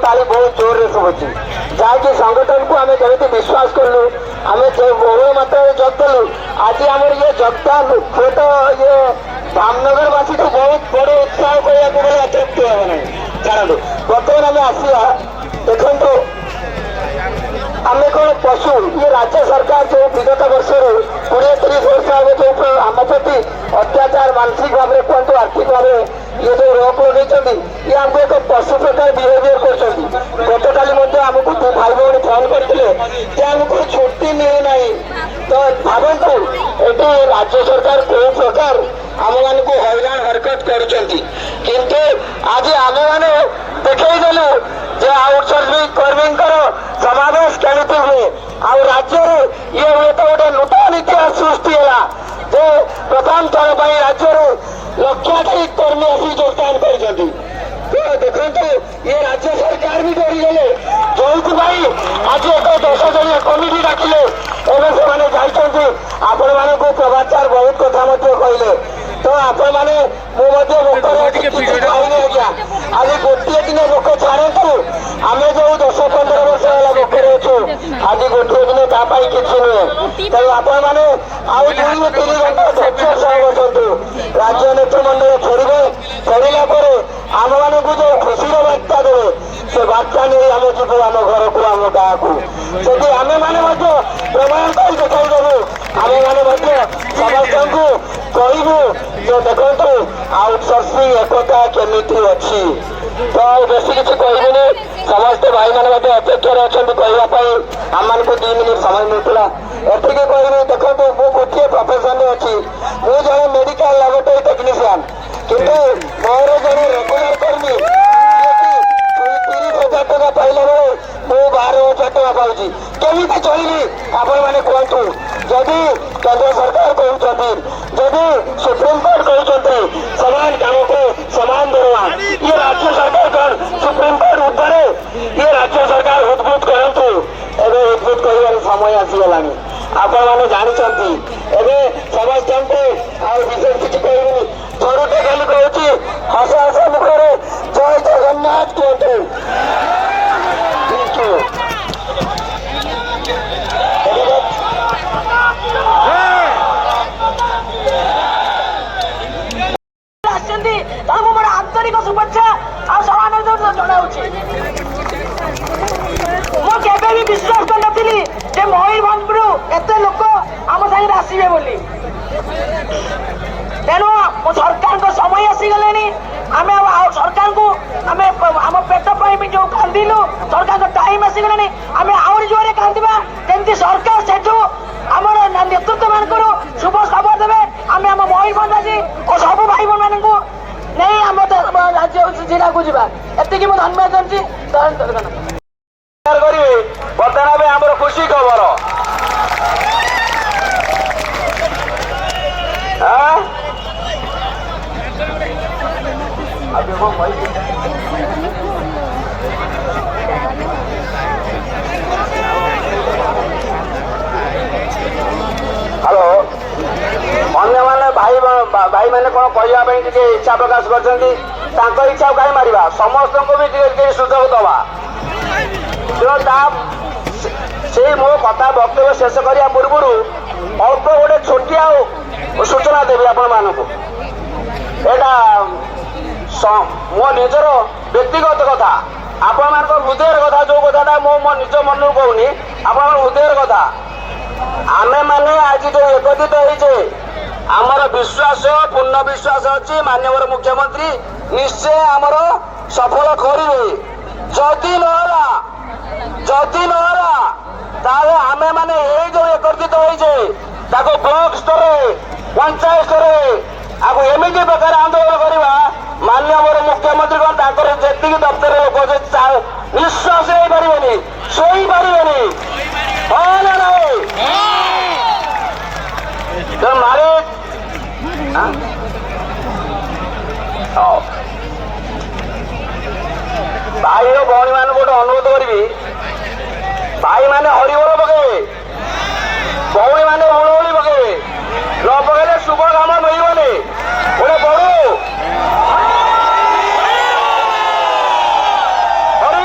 ताली बहुत जोर से शुभुची जहाँकि संगठन को आम जमी विश्वास कलु आम बहु मात्रा जग कलु आज आम ये जगदान हुए तो ये धामनगरवासी को बहुत बड़ उत्साह कहूँ अतृप्ति हे ना जानू बर्तमान आम आसवा देखो आम कौन पशु ये राज्य सरकार जो विगत वर्ष 20-30 वर्ष आगे जो आम प्रति अत्याचार मानसिक भाव में कहतु आर्थिक भाव ये जो रोक लगे ये आमको एक पशु प्रकार बिहेवियर कर गतकाली आमको दो भाई भौणी फोन करते आमको छुट्टी मिले ना तो भावतु ये राज्य सरकार कौ प्रकार आम मान को हैरान हरकत करुँच आज आम मैंने देखदेलु जे आउटसोर्सिंग कर्मी समावेश केमिति हुए आउ राज्य ये हुए तो गोटे नूतन इतिहास सृष्टि है जे प्रथम थर पर राज्य लक्षाधिक कर्मी आसी योगदान कर देखो ये राज्य सरकार भी डरीगले जो आज एक 10 जणिया कमिटी डाकिले एवं से जाइए आपण मानक प्रभाचार बहुत कथा कहले तो आपण मैंने आज्ञा आज गोटे दिन लोक छाड़ू आम जो 10-15 वर्ष है लोकरे अच्छु आज गोटे दिन किसी नुहे तेणु आपण मैंने आउ 2-3 घंटा धैर्य सह बसतु राज्य नेतृमंडल फेरला आम मान को जो खुशी बार्ता देवे से बार्ता नहीं आम जीव आम घर को आम गाँ को से आम मैंने प्रमाण कर देखाईदेवु आम मैंने समस्त को कहू जो देखो आउटसोर्सिंग एकता केमिति अच्छी तो बेस किसी कहबी समस्त भाई मैंने अपेक्षा अच्छा कहवाई आम को 2 मिनिट समय मिलता एति कहबी देखो मु गोटे प्रोफेशन अच्छी मुझे जड़े मेडिकल लैबोरेटरी टेक्नीशियन किंतु मोर जड़े रेगुलर कर्मी 30,000 टका पाइला बेले मु 12,000 टका पाऊँगी केमी चलि आपण मैंने कहतु जदि केंद्र सरकार कहते जदि सुप्रीम कोर्ट कहते समान काम को समान दरवा ये राज्य सरकार कौन सुप्रीम कोर्ट ऊपर ये राज्य सरकार उद्भूत कहतु एवं उद्भूत कह समय आसीगला आपण मैंने जानते एवं समस्त को विशेष किसी कहूँ थोड़े खाली कहूँ हस हस मुखर जय जगन्नाथ कहतु आंतरिक शुभेच्छा और सम्मान जनाऊँगी मुझे भी विश्वास कर नी मयूरभंजु एत लोक आम सागर आसवे बोली तेणु सरकार समय आसीगले आम सरकार को आम आम पेट पर जो कांदिलु सरकार टाइम आसीगले आम आउरी जोरे कांदा जमी सरकार से आम नेतृत्व मान शुभ खबर देवे आम आम मयूरभंज और सब भाई बहन को नहीं आम राज्य जिला को जावा एति धन्यवाद देती बर्तमान आम खुशी खबर हेलो अन्य माने भाई मैंने कौन कहवाई इच्छा प्रकाश कर इच्छा कहीं मारिबा समस्त को भी सुजोग दवा से मो कथा वक्तव्य शेष करने पूर्व अल्प गोटे छोटिया सूचना देवी आपण मानक मो निजर व्यक्तिगत कथा आपण मान हृदय कथा जो कथा मो निज मन कहूनी आपण हृदय कथा आमे माने आज जो एकत्रित होइछे आमर विश्वास पूर्ण विश्वास अच्छी माननीय मुख्यमंत्री निश्चय आमर सफल करेंगे जदि नहला ताले आमे माने ये जो एकत्रित होइछे ताको ब्लॉक स्तर पंचायत स्तर आगो एमती प्रकार आंदोलन करवा माननीय मुख्यमंत्री जी दफ्तर लोक निश्वास नहीं पारे शोई पारे हाँ ना तो मारे भाई और भौणी मान गोटे अनुरोध करी भाई मैंने हरिबोल पकेबे भौणी मैंने हुलहुली पकेबे न पकेले शुभ काम मिलबनी गोटे बड़ू हरि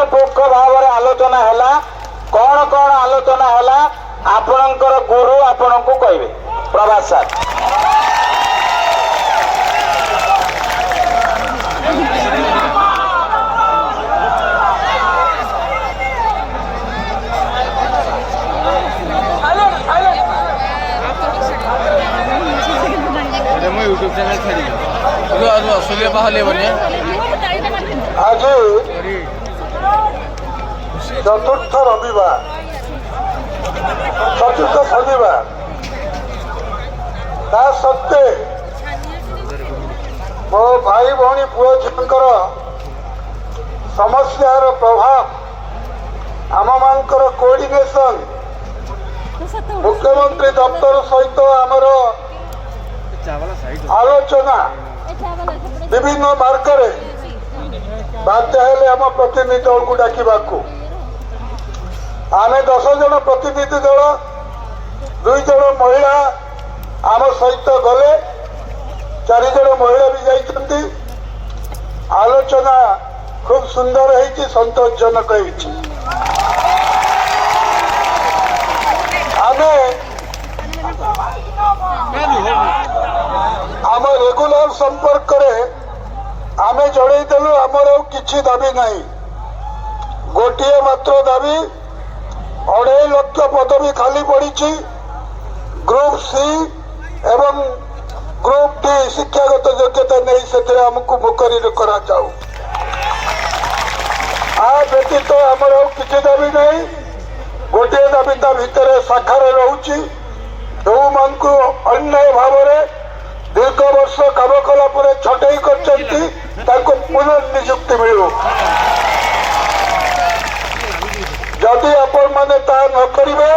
पुंखानुपुंख भाव में आलोचना है कौन कौन आलोचना है आपणकर गुरु आपण को कहबे प्रभात सर। यूट्यूब चैनल छाड़ी बाहर बने आज चतुर्थ रविवार चतुर्थ शनिवार ता सत्वे मो भाई भौणी पुओ झीकर समस्यार प्रभाव आम मानकर कोऑर्डिनेशन मुख्यमंत्री दफ्तर सहित आमर आलोचना विभिन्न मार्ग बाध्य हेले आम प्रतिनिधि दल को डाकवा आम 10 जन प्रतिनिधि दल 2 जन महिला आम सहित गले 4 जन महिला भी जाइछन्ति। आलोचना खूब सुंदर है संतोषजनक है। आम रेगुलर संपर्क आम जनईदेलु आमर किछि दाबी नहीं गोटे मात्र दाबी 2.5 लाख पदवी खाली पड़ी ग्रुप सी एवं ग्रुप डी शिक्षागत योग्यता नहीं से आमको मुकरी करा जाऊ आ व्यतीत आमर किछि दाबी नहीं गोटे दाबी ता भितर शाखार रहुछि जो मान को अन्याय भाव दीर्घ वर्ष काम कला छटई कर पुनर्निजुक्ति मिलू जदि आपण मैंने ता न करेंगे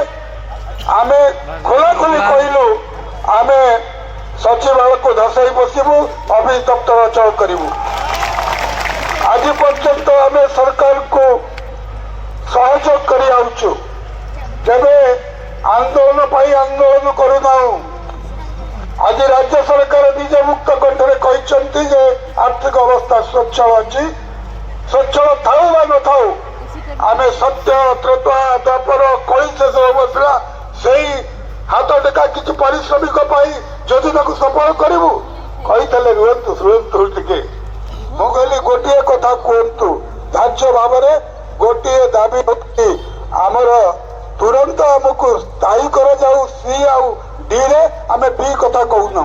आम खोलाखोली कहलु आम सचिवालय को धसाई बसबू ऑफिस दफ्तर अचल करूँ। आज पर्यंत आम सरकार को सहयोग कर आंदोलन आंदोलन करूना आज राज्य सरकार निज मुक्त कंठे कहते जे आर्थिक अवस्था स्वच्छल अच्छी स्वच्छल थाऊ बा न थाऊ आम सत्य त्रेता द्वापर कली शेष बसला से हाथ टेका किसी पारिश्रमिक योजना को सफल करूँ कही रुहतु शुणु टे मुझे गोटे कथा कहतु धार्य भाव में गोटे दाबी आमर तुरंत आमको स्थायी कर जाऊ सी आउ डी रे आम बी कथा कहूना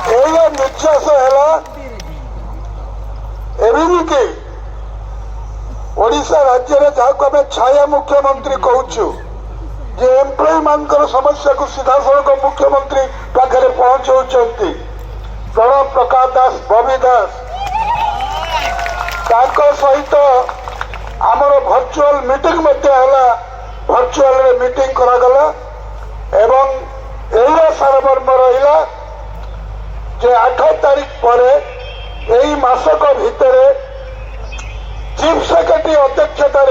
ये निर्यास है ओडिशा राज्य में जहाँ आम छाया मुख्यमंत्री कहूँ जे एम्प्लॉय मानकर समस्या को सीधा सड़क मुख्यमंत्री पाखे पहुंचाऊँ प्रणव प्रकाश दास बबी दास सहित आमर भर्चुआल मीटिंग भर्चुआल मीटिंग करागला एवं यही सारमर्म रहा जे 8 तारीख पर यही मासक भितर चीफ सेक्रेटरी अध्यक्षता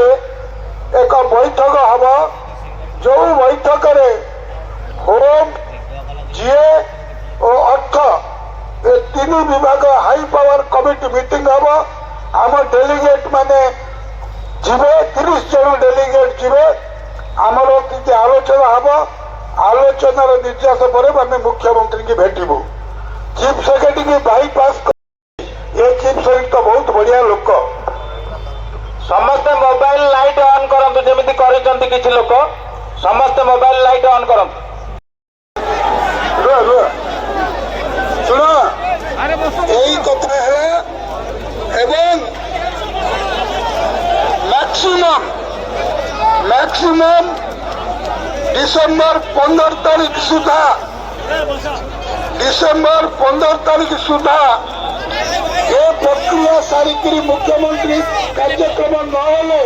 एक बैठक हम जो बैठक होम जीए और अर्थ ये 3 विभाग हाई पावर कमिटी मीटिंग हम आम डेलीगेट माने जीवे 30 जन डेलीगेट जीवे आमर किसी आलोचना हम आलोचनार निर्यास पर आम मुख्यमंत्री की भेटबू चीफ सेक्रेटरी की बाईपास ये चीफ सेक्रेटरी तो बहुत बढ़िया लोक समस्ते मोबाइल लाइट ऑन करंतु जेमिति करिसंती किछि लोक समस्ते मोबाइल लाइट ऑन करंतु सुनो यही कथा है एवं मैक्सिमम डिसेंबर 15 तारीख सुधा ये प्रक्रिया सारिक मुख्यमंत्री कार्यक्रम नहले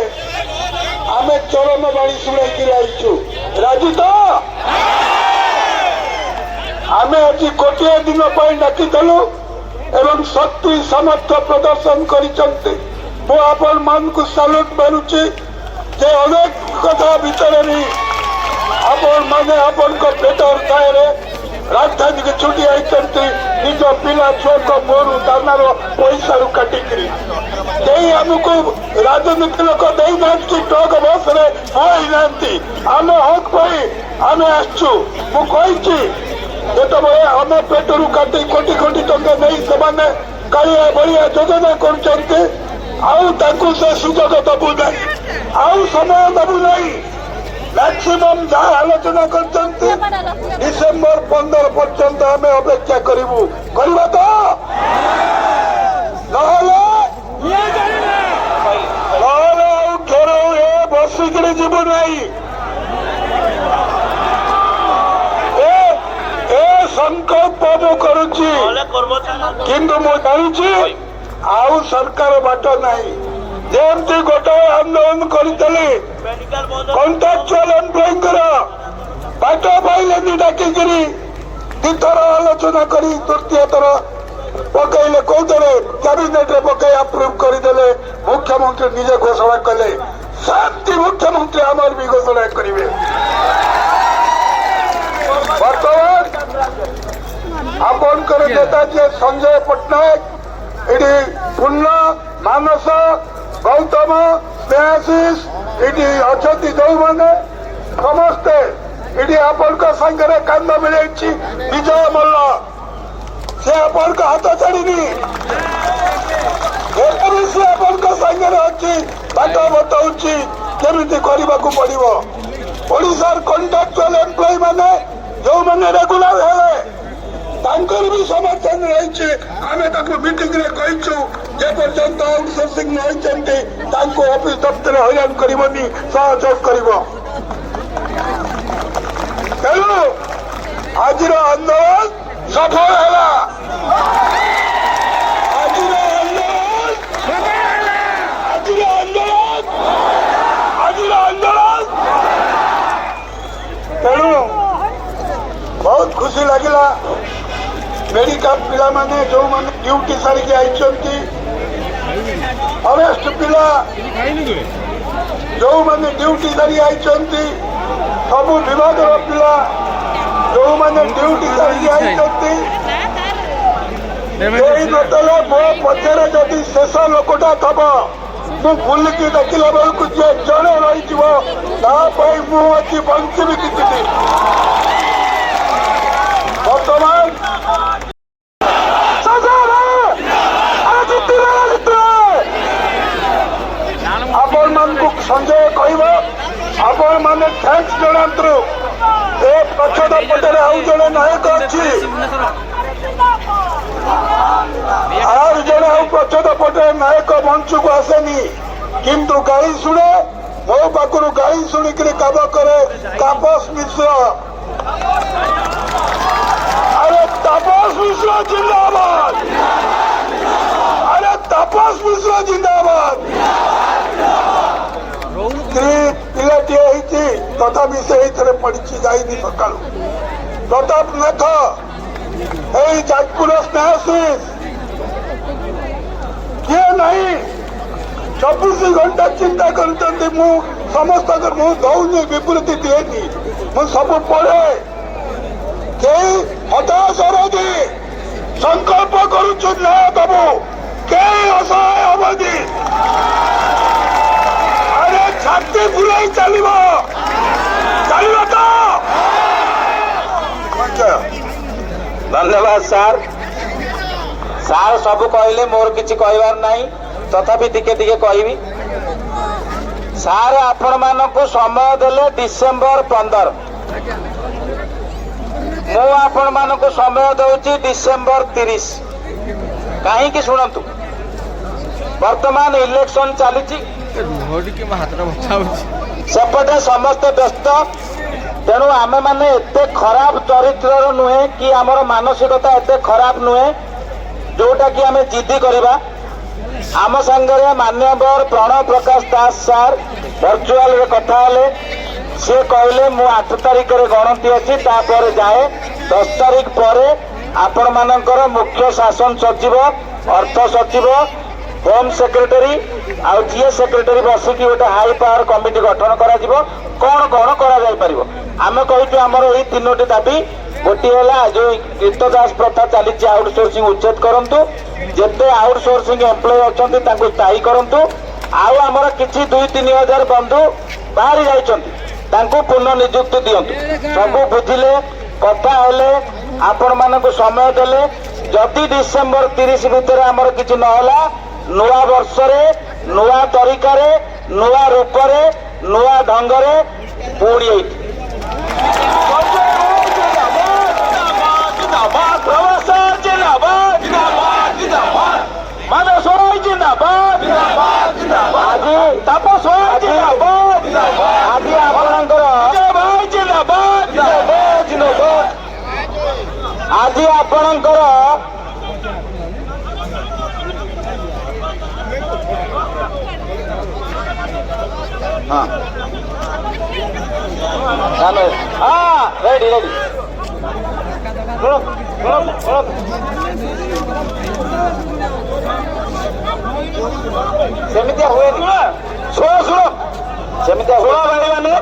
आम चरण बाणी शुणाई आईचु राजी तो आम आज गोटे दिन डाकिलु एवं शक्ति सामर्थ्य प्रदर्शन कर आपण मान को साल्यूट मारुची जे अनेक कथा भितर भी आपण माने आपण को पेट उठाए राजधानी के छुट्टी आई निज पिला छुआ को मोरू दानार पैसा रू काटिकी आमको राजनीति लोक देना ट्रक बस आम हक पाई आम आसु मुझे जिते आम पेटर काटी कोटी कोटी टंका नहीं से कालिया बलिया योजना कर सुजोग दबू ना आउ समय दबू ना मैक्सिमम जहाँ आलोचना कर डिसेम्बर 15 पर्यंत आम अपेक्षा करूँ करवा तो थोर बसिक जीव नहीं संकल्प मु करुची किंतु मु जानी आउ सरकार बाट नहीं जमती गोटे आंदोलन करी कंट्राक्चुअल एम्प्लॉइंग बाट पाइले डाकिकी दिथर आलोचना करी तृतीय थर पकईले कौदे कैबिनेट पकई अप्रूव करदे मुख्यमंत्री निजे घोषणा कले शांति मुख्यमंत्री आमर भी घोषणा करेंगे बर्तमान आपंकर नेता संजय पट्टनायक ये पूर्ण मानस गौतम स्नेहाशीष ये अच्छा जो मैंने समस्ते ये आपण सागर कांद मिले विजय मल्ल से आपण हाथ छाड़ी से आपण सागर अच्छी बाट बताऊँ केमी करने को पड़ो ओडिशार कंट्राक्चुअल एम्प्लॉय मैंने जो मैंने रेगुलर है भी समर्थन रही आम मीटिंग जे पर्यंत आउटसोर्सिंग नहीं ऑफिस दफ्तर हैरान करनी सहयोग कर तेणु आज आंदोलन सफल है तेणु बहुत खुशी लगिला मेडिकल पिला माने जो माने ड्यूटी सारिकी आई फरेस्ट पिला जो माने ड्यूटी सारी आई सबू विभाग पिला जो माने ड्यूटी सारिकी आई नतले मो पचर जदि शेष लोकटा थब मु बुलिकी देखला बेलू जे जड़े रही मुझे बंची किसी बर्तमान आपण मान संजय कह आपण मैंने थैंक्स जनातु ए प्रच्छद पटे आउ जड़े नायक अच्छी आर जड़े प्रच्छद पटे नायक मंच को आसेनी किंतु गाड़ी शुणे मो पाखु गाड़ी शुणिक काम करे तापस मिश्र अरे तापस मिश्र जिंदाबाद अरे तापस मिश्र जिंदाबाद पिलाटी तथापि से पड़ी जाइनी सका प्रताप नाथ यही जाजपुर स्नेहाशीष किए नहीं 24 घंटा चिंता कर समस्त दौनी विवृत्ति दिएनी मु सब पढ़े कई हताश रही संकल्प करुचु न्याय दबू कई असहाय अवधि अरे छाती बुलाई चलो तो धन्यवाद सार सार सब कहले मोर किसी कहबार नहीं तथापि टिके टिके कहबी सार आपण मानक समय देले डिसेम्बर 15 मु आपण मानक समय दउची डिसेम्बर 30 कहीं शुणु वर्तमान इलेक्शन चली सेपटे समस्ते व्यस्त तेणु आम मैंने एत खराब चरित्र नुहे कि आमर मानसिकता एत खराब नुहे जोटा कि आम जिद्दी करवा आम सांगे मान्यवर प्रणव प्रकाश दास सार वर्चुआल कथा सी कहले मु 8 तारिख गणति अच्छी तापर जाए 10 तारिख पर आपण मानकर मुख्य शासन सचिव अर्थ सचिव होम सेक्रेटरी आउ जीए सेक्रेटरी बसिकी गोटे हाई पावर कमिटी गठन करा कौन कौन करा जाई परिबो आमे कहिछु हमर एही 3टी दाबी गोटे है जो कृतदास प्रथा चली आउटसोर्सिंग उच्छेद करूँ जिते आउटसोर्सिंग एम्प्लॉय अच्छा स्थायी करूँ आमर किसी 2-3 हजार बंधु बाहरी जाइंट पुनः निजुक्ति दिंतु सबू बुझिले कथा हेले आपण मानक समय देले जदि डिसेम्बर 30 भितर आमर किसी नहला नुआ वर्ष नुआ तरीकार नुआ रूपर नुआ ढंगरे पुणी আজি ଆପଣଙ୍କର আজি ଆପଣଙ୍କର ରେଡି ରେଡି ସେମିତିଆ ହୁଏନି ଶୁଣ ଶୁଣ ସେମିତିଆ ଶୁଣ ଭାଇ ମାନେ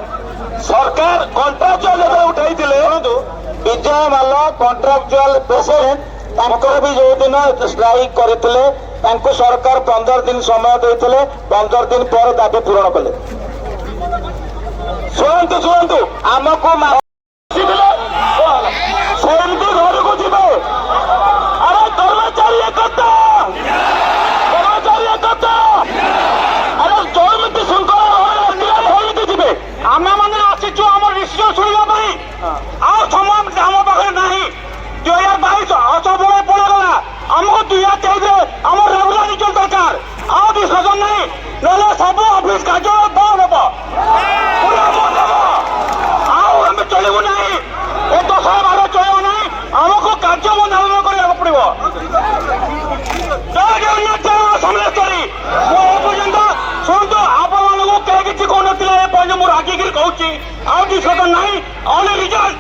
ସରକାର କଣ୍ଟ୍ରାକ୍ଚୁଆଲ ଯେତେବେଳେ ଉଠାଇଥିଲେ ବିଜୟ ମାଲ କଣ୍ଟ୍ରାକ୍ଚୁଆଲ ପେସେଣ୍ଟ ତାଙ୍କର ବି ଯୋଉଦିନ ଷ୍ଟ୍ରାଇକ୍ କରିଥିଲେ ତାଙ୍କୁ ସରକାର 15 ଦିନ ସମୟ ଦେଇଥିଲେ 15 ଦିନ ପରେ ଦାବି ପୂରଣ କଲେ ଶୁଣନ୍ତୁ ଶୁଣନ୍ତୁ ଆମକୁ ସେମିତି ଘରକୁ ଯିବେ ଆରେ କର୍ମଚାରୀ ଏକତା ଆରେ ଯେମିତି ଶୃଙ୍ଖଳା ଯିବେ ଆମେ ମାନେ ଆସିଛୁ ଆମର ନିଶ୍ଚୟ ଶୁଣିବା ପାଇଁ ଆଉ ସମୟ ଆମ ପାଖରେ ନାହିଁ 2022 ସବୁବେଳେ ପଳେଇଗଲା ଆମକୁ 2023 ଆମର ରେଗୁଲାର ରିଜଲ୍ଟ ଦରକାର ଆଉ ଡିସ୍କସନ ନାହିଁ ନହେଲେ ସବୁ ଅଫିସ କାର୍ଯ୍ୟ ବନ୍ଦ ହବ ଆଉ ଆମେ ଚଳିବୁ ନାହିଁ ଏ 10 ବାର ଚଳିବ ନାହିଁ ଆମକୁ କାର୍ଯ୍ୟ ବନ୍ଦ କରିବାକୁ ପଡିବ ସମଲେଶ୍ୱରୀ ମୁଁ ଏପର୍ଯ୍ୟନ୍ତ ଶୁଣନ୍ତୁ ଆପଣମାନଙ୍କୁ କେହି କିଛି କହୁନଥିଲେ ଏପର୍ଯ୍ୟନ୍ତ ମୁଁ ରାଗିକିରି କହୁଛି ଆଉ ଡିସ୍କସନ ନାହିଁ ଅନେକ ରିଜଲ୍ଟ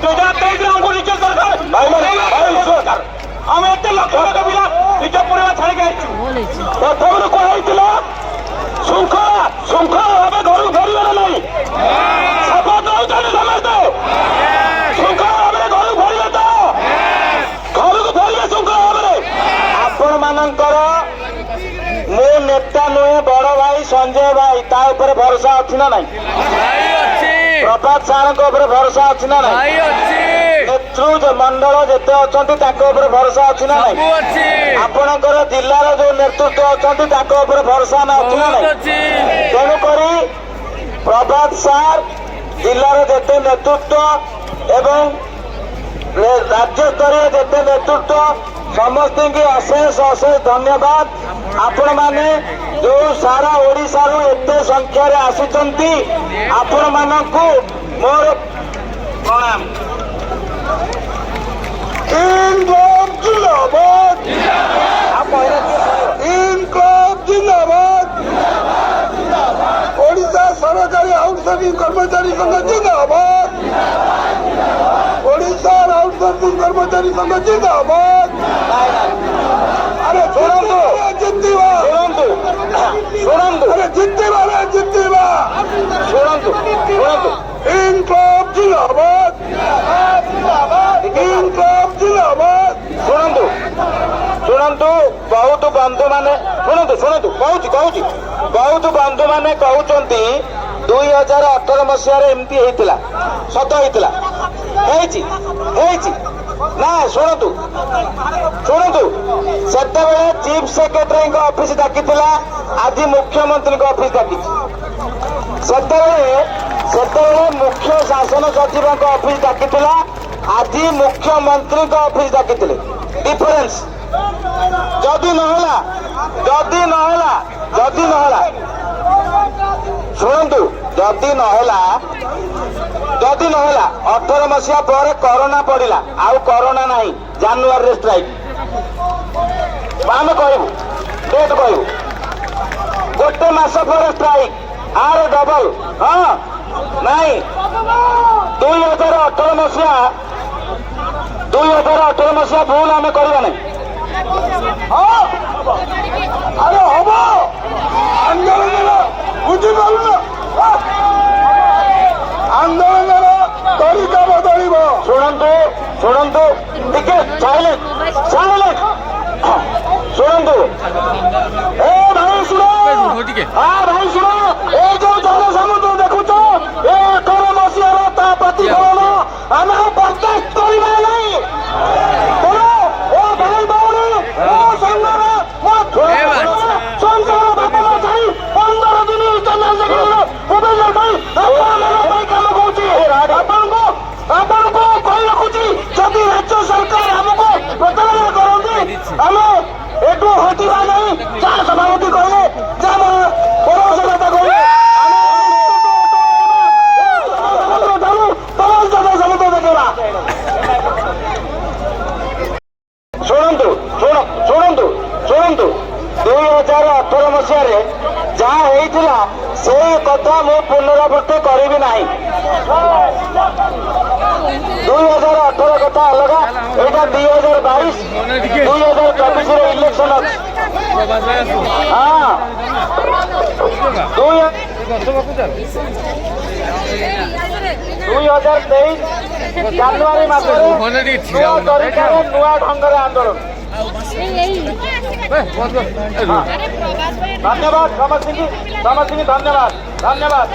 2023 ଆମକୁ ରିଜଲ୍ଟ ଦରକାର ଆମେ ଏତେ ଲକ୍ଷ ଲକ୍ଷ ପିଲା ନିଜ ପରିବାର ଛାଡ଼ିକି ଆସିଛୁ ପ୍ରଥମରୁ କୁହାଯାଇଥିଲା ଶୃଙ୍ଖଳା ଭାବେ ଘରକୁ ଫେରିବାର ନାହିଁ ଶପଥ ନେଉଛନ୍ତି ସମସ୍ତେ ଶୃଙ୍ଖଳା ଭାବରେ ଘରକୁ ଫେରିବେ ତ ଘରକୁ ଫେରିବେ ଶୃଙ୍ଖଳା ଭାବରେ ଆପଣ ମାନଙ୍କର ମୁଁ ନେତା ନୁହେଁ ବଡ ଭାଇ ସଞ୍ଜୟ ଭାଇ ତା ଉପରେ ଭରସା ଅଛି ନା ନାହିଁ ପ୍ରଭାତ ସାରଙ୍କ ଉପରେ ଭରସା ଅଛି ନା ନାହିଁ ନେତୃ ମଣ୍ଡଳ ଯେତେ ଅଛନ୍ତି ତାଙ୍କ ଉପରେ ଭରସା ଅଛି ନା ନାହିଁ ଆପଣଙ୍କର ଜିଲ୍ଲାର ଯୋଉ ନେତୃତ୍ୱ ଅଛନ୍ତି ତାଙ୍କ ଉପରେ ଭରସା ଅଛି ନା ନାହିଁ ତେଣୁକରି ପ୍ରଭାତ ସାର ଜିଲ୍ଲାର ଯେତେ ନେତୃତ୍ୱ ଏବଂ ରାଜ୍ୟସ୍ତରୀୟ ଯେତେ ନେତୃତ୍ୱ ସମସ୍ତଙ୍କୁ ଅଶେଷ ଅଶେଷ ଧନ୍ୟବାଦ ଆପଣ ମାନେ ଯୋଉ ସାରା ଓଡ଼ିଶାରୁ ଏତେ ସଂଖ୍ୟାରେ ଆସିଛନ୍ତି ଆପଣ ମାନଙ୍କୁ ମୋର ପ୍ରଣାମ ଇନକ୍ଲାବ ଜିନ୍ଦାବାଦ ଇନକ୍ଲାବ ଜିନ୍ଦାବାଦ ଓଡ଼ିଶା ସରକାରୀ ଆଉଟସୋର୍ସିଂ କର୍ମଚାରୀ ସଂଘ ଜିନ୍ଦାବାଦ ଓଡ଼ିଶା ଆଉଟସୋର୍ସିଂ କର୍ମଚାରୀ ସଂଘ ଜିନ୍ଦାବାଦ अरे ଶୁଣନ୍ତୁ ଜିତିବା ଶୁଣନ୍ତୁ ଶୁଣନ୍ତୁ अरे ଜିତିବା रे ଜିତିବା ଶୁଣନ୍ତୁ ଶୁଣନ୍ତୁ ଇନକ୍ଲାବ ଜିନ୍ଦାବାଦ ଇନକ୍ଲାବ ଜିନ୍ଦାବାଦ ଶୁଣନ୍ତୁ ଶୁଣନ୍ତୁ ବହୁତ ବନ୍ଧୁ ମାନେ ଶୁଣନ୍ତୁ ଶୁଣନ୍ତୁ କହୁଛି ବହୁତ ବନ୍ଧୁ ମାନେ କହୁଛନ୍ତି 2018 ମସିହାରେ ଏମିତି ହେଇଥିଲା ସତ ହେଇଥିଲା ହେଇଛି ନା ଶୁଣନ୍ତୁ ସେତେବେଳେ ଚିଫ ସେକ୍ରେଟାରୀଙ୍କ ଅଫିସ ଡାକିଥିଲା ଆଜି ମୁଖ୍ୟମନ୍ତ୍ରୀଙ୍କ ଅଫିସ ଡାକିଛି ସେତେବେଳେ ମୁଖ୍ୟ ଶାସନ ସଚିବଙ୍କ ଅଫିସ ଡାକିଥିଲା ଆଜି ମୁଖ୍ୟମନ୍ତ୍ରୀଙ୍କ ଅଫିସ ଡାକିଥିଲେ ଡିଫରେନ୍ସ ଯଦି ନହେଲା ଶୁଣନ୍ତୁ ଯଦି ନହେଲା 18 ମସିହା ପରେ କରୋନା ପଡିଲା ଆଉ କରୋନା ନାହିଁ ଜାନୁଆରୀରେ ଷ୍ଟ୍ରାଇକ୍ ଆମେ କହିବୁ ଡେଟ୍ କହିବୁ ଗୋଟେ ମାସ ପରେ ଷ୍ଟ୍ରାଇକ୍ ଆର ଡବଲ ହଁ ନାଇଁ 2018 ମସିହା ଭୁଲ ଆମେ କରିବା ନାହିଁ ଆରେ ହବ ଆନ୍ଦୋଳନ ବୁଝିପାରୁନ ଆନ୍ଦୋଳନର ତରିକା ବଦଳିବ ଶୁଣନ୍ତୁ ମସିହାରେ ଯାହା ହେଇଥିଲା ସେ କଥା ମୁଁ ପୁନରାବୃତ୍ତି କରିବି ନାହିଁ। 2018 କଥା ଅଲଗା, ଏଇଟା 2022 2024 ଇଲେକ୍ସନ ଅଛି। ହଁ 2023 ଜାନୁଆରୀ ମାସରେ ନୂଆ ତରିକାରେ ନୂଆ ଢଙ୍ଗରେ ଆନ୍ଦୋଳନ। ଧନ୍ୟବାଦ ସମସ୍ତଙ୍କୁ ଧନ୍ୟବାଦ।